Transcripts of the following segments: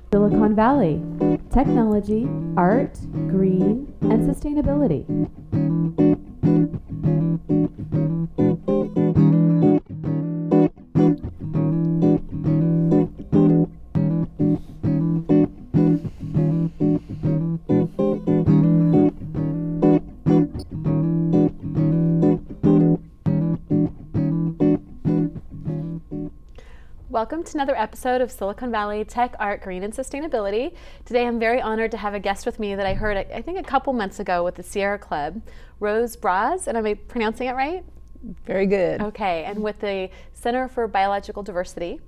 Silicon Valley, technology, art, green, and sustainability. Welcome to another episode of Silicon Valley Tech, Art, Green, and Sustainability. Today I'm very honored to have a guest with me that I heard, I think, a couple months ago with the Sierra Club, Rose Braz, and am I pronouncing it right? Very good. Okay, and with the Center for Biological Diversity.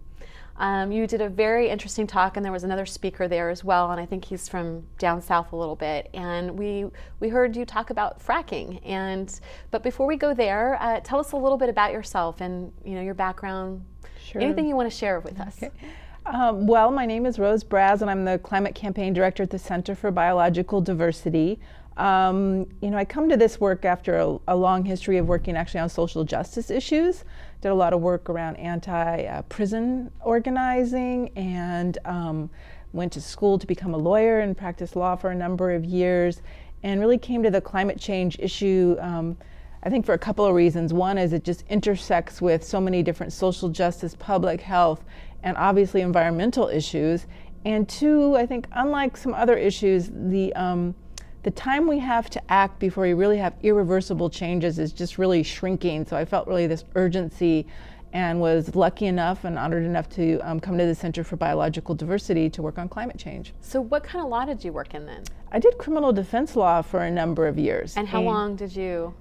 You did a very interesting talk, and there was another speaker there as well, and I think he's from down south a little bit. And we heard you talk about fracking. But before we go there, tell us a little bit about yourself and your background. Sure. Anything you want to share with us? Okay. Well, my name is Rose Braz, and I'm the Climate Campaign Director at the Center for Biological Diversity. I come to this work after a long history of working actually on social justice issues. Did a lot of work around anti-prison organizing, and went to school to become a lawyer and practiced law for a number of years, and really came to the climate change issue I think for a couple of reasons. One is it just intersects with so many different social justice, public health, and obviously environmental issues. And two, I think unlike some other issues, the time we have to act before we really have irreversible changes is just really shrinking. So I felt really this urgency, and was lucky enough and honored enough to come to the Center for Biological Diversity to work on climate change. So what kind of law did you work in then? I did criminal defense law for a number of years. And how long did you?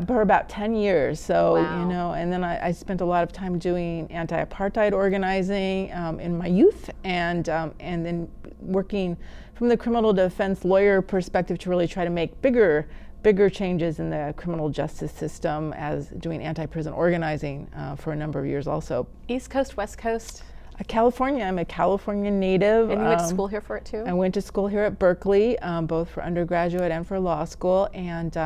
For about 10 years. So, wow. And then I spent a lot of time doing anti-apartheid organizing in my youth, and then working from the criminal defense lawyer perspective to really try to make bigger changes in the criminal justice system, as doing anti-prison organizing for a number of years also. East Coast, West Coast? California. I'm a California native. And you went to school here for it too? I went to school here at Berkeley, both for undergraduate and for law school. And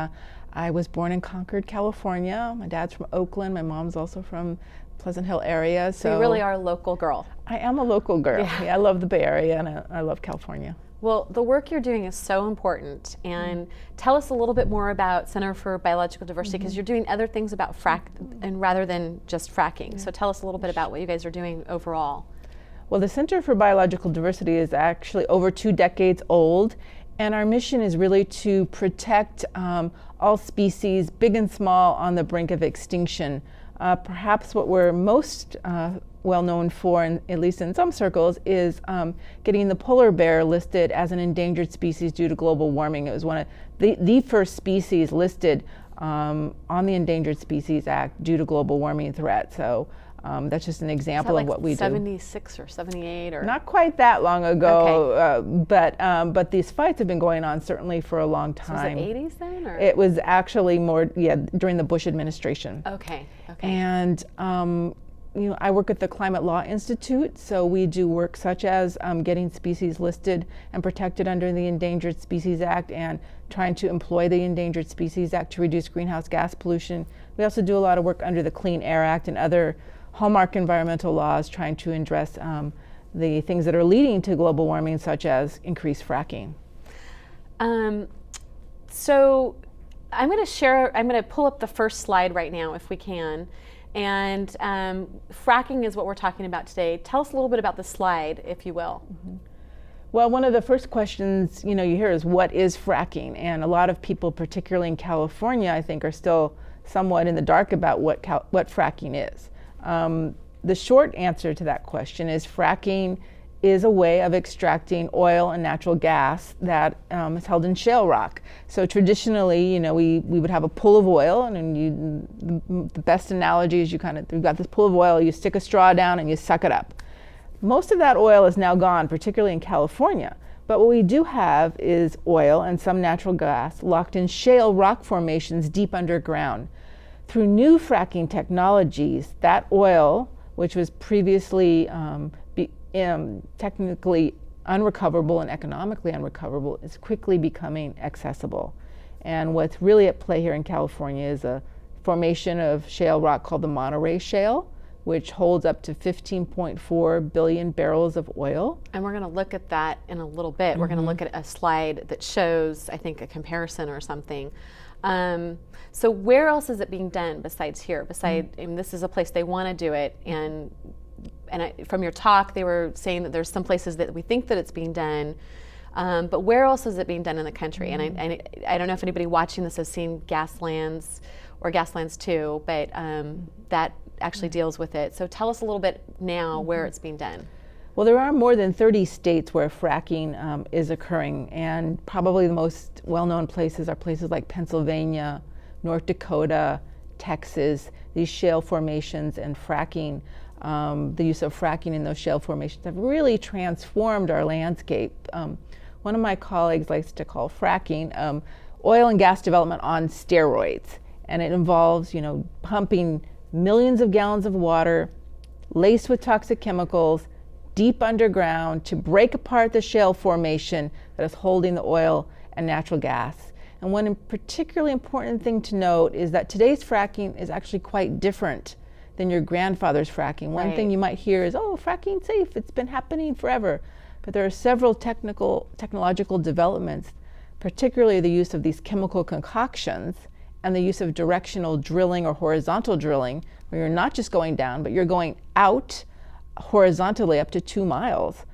I was born in Concord, California. My dad's from Oakland. My mom's also from Pleasant Hill area. So you really are a local girl. I am a local girl. Yeah, I love the Bay Area, and I love California. Well, the work you're doing is so important. And tell us a little bit more about Center for Biological Diversity, because you're doing other things about and rather than just fracking. So tell us a little bit about what you guys are doing overall. Well, the Center for Biological Diversity is actually over 2 decades old. And our mission is really to protect all species, big and small, on the brink of extinction. Perhaps what we're most well known for, at least in some circles, is getting the polar bear listed as an endangered species due to global warming. It was one of the first species listed on the Endangered Species Act due to global warming threat. So that's just an example of what we do. 76 or 78 or? Not quite that long ago, okay. But these fights have been going on certainly for a long time. So was it 80s then? Or? It was actually more, during the Bush administration. Okay. And I work at the Climate Law Institute, so we do work such as getting species listed and protected under the Endangered Species Act, and trying to employ the Endangered Species Act to reduce greenhouse gas pollution. We also do a lot of work under the Clean Air Act and other hallmark environmental laws, trying to address the things that are leading to global warming, such as increased fracking. So I'm going to pull up the first slide right now if we can. And fracking is what we're talking about today. Tell us a little bit about the slide, if you will. Mm-hmm. Well, one of the first questions you hear is, what is fracking? And a lot of people, particularly in California, I think, are still somewhat in the dark about what fracking is. The short answer to that question is fracking is a way of extracting oil and natural gas that is held in shale rock. So traditionally, we would have a pool of oil, and the best analogy is you've got this pool of oil, you stick a straw down and you suck it up. Most of that oil is now gone, particularly in California. But what we do have is oil and some natural gas locked in shale rock formations deep underground. Through new fracking technologies, that oil, which was previously technically unrecoverable and economically unrecoverable, is quickly becoming accessible. And what's really at play here in California is a formation of shale rock called the Monterey Shale, which holds up to 15.4 billion barrels of oil. And we're going to look at that in a little bit. We're going to look at a slide that shows, I think, a comparison or something. So where else is it being done besides here? And this is a place they want to do it. And from your talk, they were saying that there's some places that we think that it's being done. But where else is it being done in the country? And I don't know if anybody watching this has seen Gaslands or Gaslands 2, but that actually deals with it. So tell us a little bit now where it's being done. Well, there are more than 30 states where fracking is occurring, and probably the most well-known places are places like Pennsylvania, North Dakota, Texas. These shale formations and fracking, the use of fracking in those shale formations have really transformed our landscape. One of my colleagues likes to call fracking oil and gas development on steroids, and it involves, pumping millions of gallons of water laced with toxic chemicals deep underground to break apart the shale formation that is holding the oil and natural gas. And one particularly important thing to note is that today's fracking is actually quite different than your grandfather's fracking. One thing you might hear is, oh, fracking's safe, it's been happening forever. But there are several technological developments, particularly the use of these chemical concoctions and the use of directional drilling or horizontal drilling, where you're not just going down, but you're going out horizontally up to 2 miles.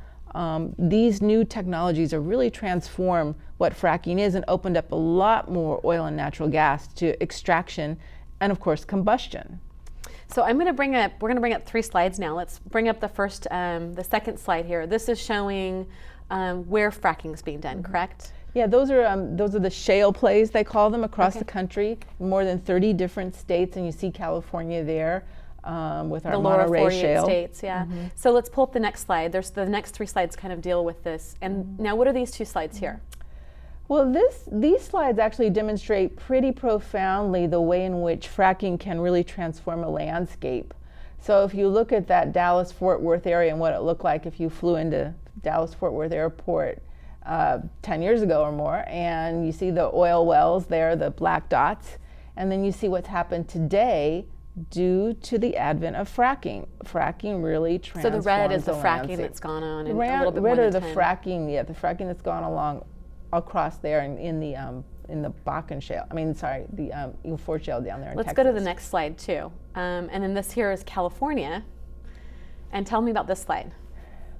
These new technologies have really transformed what fracking is and opened up a lot more oil and natural gas to extraction and, of course, combustion. So we're going to bring up 3 slides now. Let's bring up the second slide here. This is showing where fracking is being done, correct? Yeah, those are the shale plays, they call them, across the country, more than 30 different states, and you see California there with our Monterey shale. States, yeah. So let's pull up the next slide. The next 3 slides kind of deal with this. And now, what are these 2 slides here? Well, these slides actually demonstrate pretty profoundly the way in which fracking can really transform a landscape. So if you look at that Dallas-Fort Worth area and what it looked like if you flew into Dallas-Fort Worth Airport 10 years ago or more, and you see the oil wells there, the black dots, and then you see what's happened today due to the advent of fracking. Fracking really transforms the red is the fracking landscape. That's gone on, and red, a little bit red more are than the 10. fracking, the fracking that's gone along across there in the Bakken shale. The Eagle Ford shale down there in Let's Texas. go to the next slide too. And then this here is California. And tell me about this slide.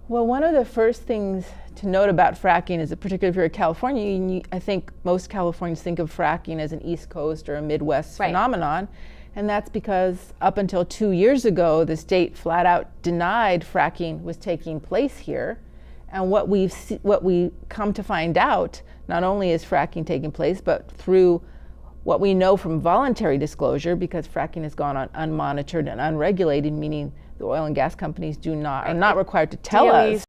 Well, one of the first things to note about fracking is that, particularly if you're in California, I think most Californians think of fracking as an East Coast or a Midwest phenomenon. And that's because up until 2 years ago, the state flat out denied fracking was taking place here. And what we come to find out, not only is fracking taking place, but through what we know from voluntary disclosure, because fracking has gone on unmonitored and unregulated, meaning the oil and gas companies are not required to tell us.